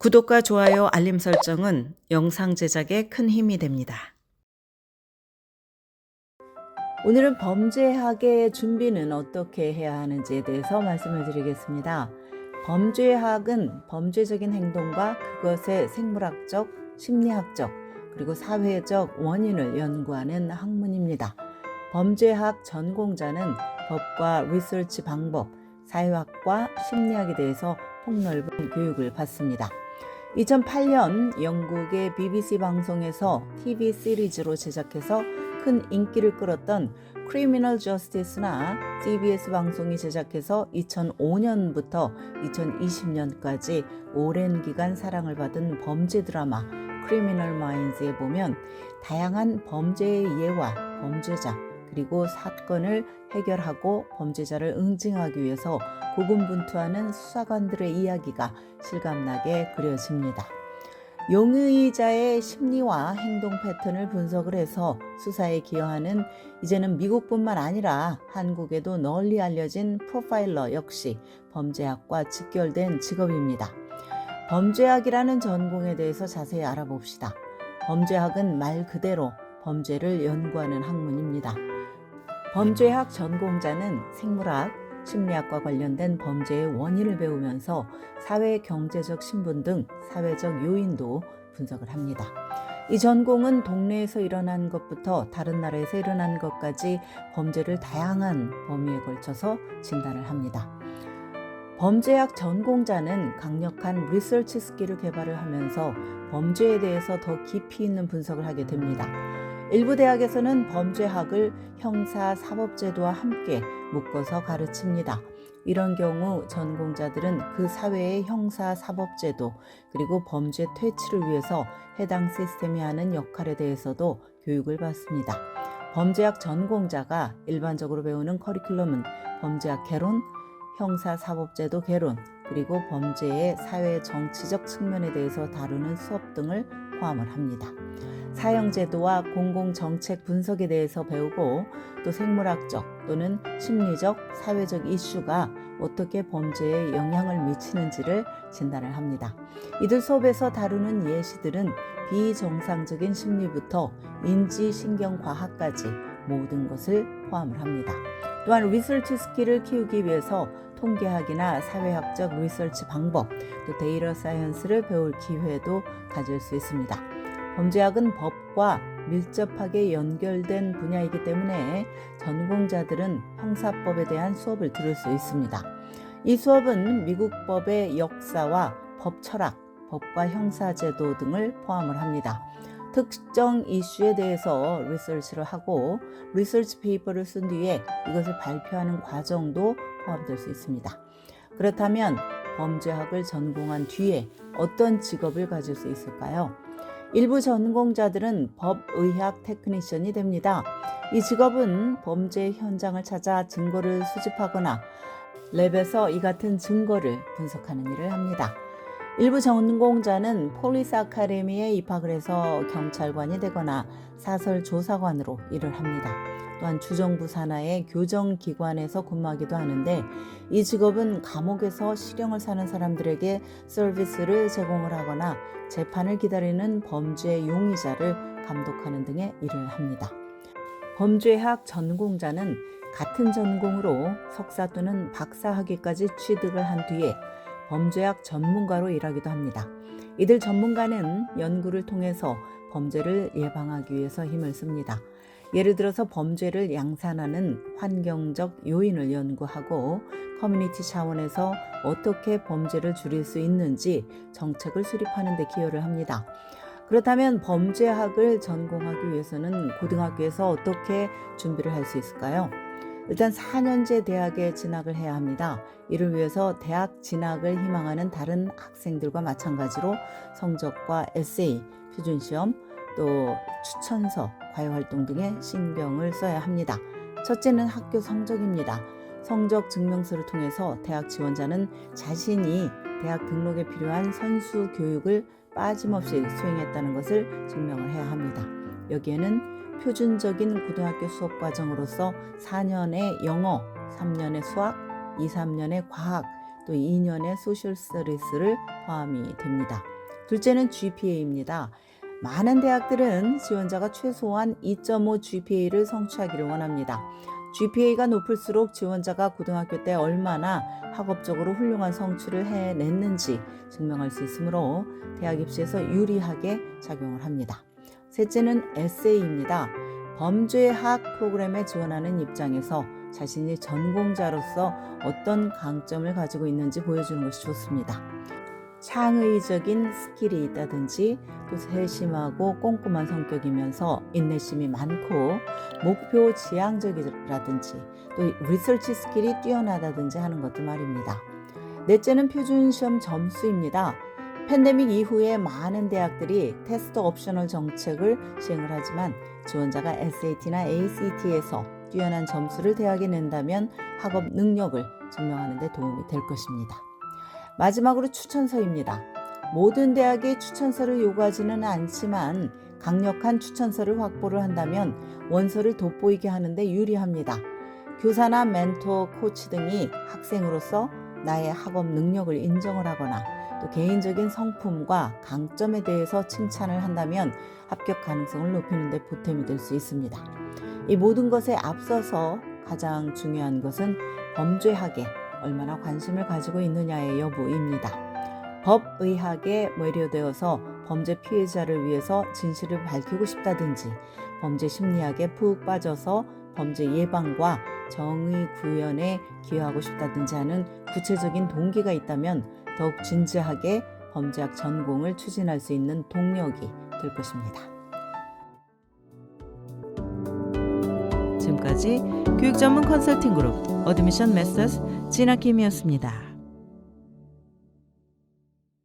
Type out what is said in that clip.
구독과 좋아요, 알림 설정은 영상 제작에 큰 힘이 됩니다. 오늘은 범죄학의 준비는 어떻게 해야 하는지에 대해서 말씀을 드리겠습니다. 범죄학은 범죄적인 행동과 그것의 생물학적, 심리학적, 그리고 사회적 원인을 연구하는 학문입니다. 범죄학 전공자는 법과 리서치 방법, 사회학과 심리학에 대해서 폭넓은 교육을 받습니다. 2008년 영국의 BBC 방송에서 TV 시리즈로 제작해서 큰 인기를 끌었던 크리미널 저스티스나 CBS 방송이 제작해서 2005년부터 2020년까지 오랜 기간 사랑을 받은 범죄 드라마 크리미널 마인즈에 보면 다양한 범죄의 예와 범죄자 그리고 사건을 해결하고 범죄자를 응징하기 위해서 고군분투하는 수사관들의 이야기가 실감나게 그려집니다. 용의자의 심리와 행동 패턴을 분석을 해서 수사에 기여하는 이제는 미국뿐만 아니라 한국에도 널리 알려진 프로파일러 역시 범죄학과 직결된 직업입니다. 범죄학이라는 전공에 대해서 자세히 알아봅시다. 범죄학은 말 그대로 범죄를 연구하는 학문입니다. 범죄학 전공자는 생물학, 심리학과 관련된 범죄의 원인을 배우면서 사회 경제적 신분 등 사회적 요인도 분석을 합니다. 이 전공은 동네에서 일어난 것부터 다른 나라에서 일어난 것까지 범죄를 다양한 범위에 걸쳐서 진단을 합니다. 범죄학 전공자는 강력한 리서치 스킬을 개발을 하면서 범죄에 대해서 더 깊이 있는 분석을 하게 됩니다. 일부 대학에서는 범죄학을 형사사법제도와 함께 묶어서 가르칩니다. 이런 경우 전공자들은 그 사회의 형사사법제도 그리고 범죄 퇴치를 위해서 해당 시스템이 하는 역할에 대해서도 교육을 받습니다. 범죄학 전공자가 일반적으로 배우는 커리큘럼은 범죄학 개론, 형사사법제도 개론, 그리고 범죄의 사회 정치적 측면에 대해서 다루는 수업 등을 포함을 합니다. 사형제도와 공공정책 분석에 대해서 배우고 또 생물학적 또는 심리적, 사회적 이슈가 어떻게 범죄에 영향을 미치는지를 진단을 합니다. 이들 수업에서 다루는 예시들은 비정상적인 심리부터 인지신경과학까지 모든 것을 포함을 합니다. 또한 리서치 스킬을 키우기 위해서 통계학이나 사회학적 리서치 방법, 또 데이터 사이언스를 배울 기회도 가질 수 있습니다. 범죄학은 법과 밀접하게 연결된 분야이기 때문에 전공자들은 형사법에 대한 수업을 들을 수 있습니다. 이 수업은 미국 법의 역사와 법 철학, 법과 형사제도 등을 포함을 합니다. 특정 이슈에 대해서 리서치를 하고 리서치 페이퍼를 쓴 뒤에 이것을 발표하는 과정도 포함될 수 있습니다. 그렇다면 범죄학을 전공한 뒤에 어떤 직업을 가질 수 있을까요? 일부 전공자들은 법의학 테크니션이 됩니다. 이 직업은 범죄 현장을 찾아 증거를 수집하거나 랩에서 이 같은 증거를 분석하는 일을 합니다. 일부 전공자는 폴리스 아카데미에 입학을 해서 경찰관이 되거나 사설조사관으로 일을 합니다. 또한 주정부 산하의 교정기관에서 근무하기도 하는데 이 직업은 감옥에서 실형을 사는 사람들에게 서비스를 제공을 하거나 재판을 기다리는 범죄 용의자를 감독하는 등의 일을 합니다. 범죄학 전공자는 같은 전공으로 석사 또는 박사 학위까지 취득을 한 뒤에 범죄학 전문가로 일하기도 합니다. 이들 전문가는 연구를 통해서 범죄를 예방하기 위해서 힘을 씁니다. 예를 들어서 범죄를 양산하는 환경적 요인을 연구하고 커뮤니티 차원에서 어떻게 범죄를 줄일 수 있는지 정책을 수립하는 데 기여를 합니다. 그렇다면 범죄학을 전공하기 위해서는 고등학교에서 어떻게 준비를 할 수 있을까요? 일단 4년제 대학에 진학을 해야 합니다. 이를 위해서 대학 진학을 희망하는 다른 학생들과 마찬가지로 성적과 에세이, 표준시험, 또 추천서, 과외활동 등의 신경을 써야 합니다. 첫째는 학교 성적입니다. 성적 증명서를 통해서 대학 지원자는 자신이 대학 등록에 필요한 선수 교육을 빠짐없이 수행했다는 것을 증명을 해야 합니다. 여기에는 표준적인 고등학교 수업 과정으로서 4년의 영어, 3년의 수학, 2, 3년의 과학, 또 2년의 소셜 스터디스를 포함이 됩니다. 둘째는 GPA입니다. 많은 대학들은 지원자가 최소한 2.5 GPA를 성취하기를 원합니다. GPA가 높을수록 지원자가 고등학교 때 얼마나 학업적으로 훌륭한 성취를 해냈는지 증명할 수 있으므로 대학 입시에서 유리하게 작용을 합니다. 셋째는 에세이입니다. 범죄학 프로그램에 지원하는 입장에서 자신이 전공자로서 어떤 강점을 가지고 있는지 보여주는 것이 좋습니다. 창의적인 스킬이 있다든지 또 세심하고 꼼꼼한 성격이면서 인내심이 많고 목표 지향적이라든지 또 리서치 스킬이 뛰어나다든지 하는 것들 말입니다. 넷째는 표준시험 점수입니다. 팬데믹 이후에 많은 대학들이 테스트 옵셔널 정책을 시행을 하지만 지원자가 SAT나 ACT에서 뛰어난 점수를 대학에 낸다면 학업 능력을 증명하는 데 도움이 될 것입니다. 마지막으로 추천서입니다. 모든 대학이 추천서를 요구하지는 않지만 강력한 추천서를 확보를 한다면 원서를 돋보이게 하는데 유리합니다. 교사나 멘토, 코치 등이 학생으로서 나의 학업 능력을 인정을 하거나 또 개인적인 성품과 강점에 대해서 칭찬을 한다면 합격 가능성을 높이는 데 보탬이 될 수 있습니다. 이 모든 것에 앞서서 가장 중요한 것은 범죄학에 얼마나 관심을 가지고 있느냐의 여부입니다. 법의학에 매료되어서 범죄 피해자를 위해서 진실을 밝히고 싶다든지 범죄 심리학에 푹 빠져서 범죄 예방과 정의 구현에 기여하고 싶다든지 하는 구체적인 동기가 있다면 더욱 진지하게 범죄학 전공을 추진할 수 있는 동력이 될 것입니다. 지금까지 교육전문 컨설팅 그룹 어드미션 메서스 진아킴이었습니다.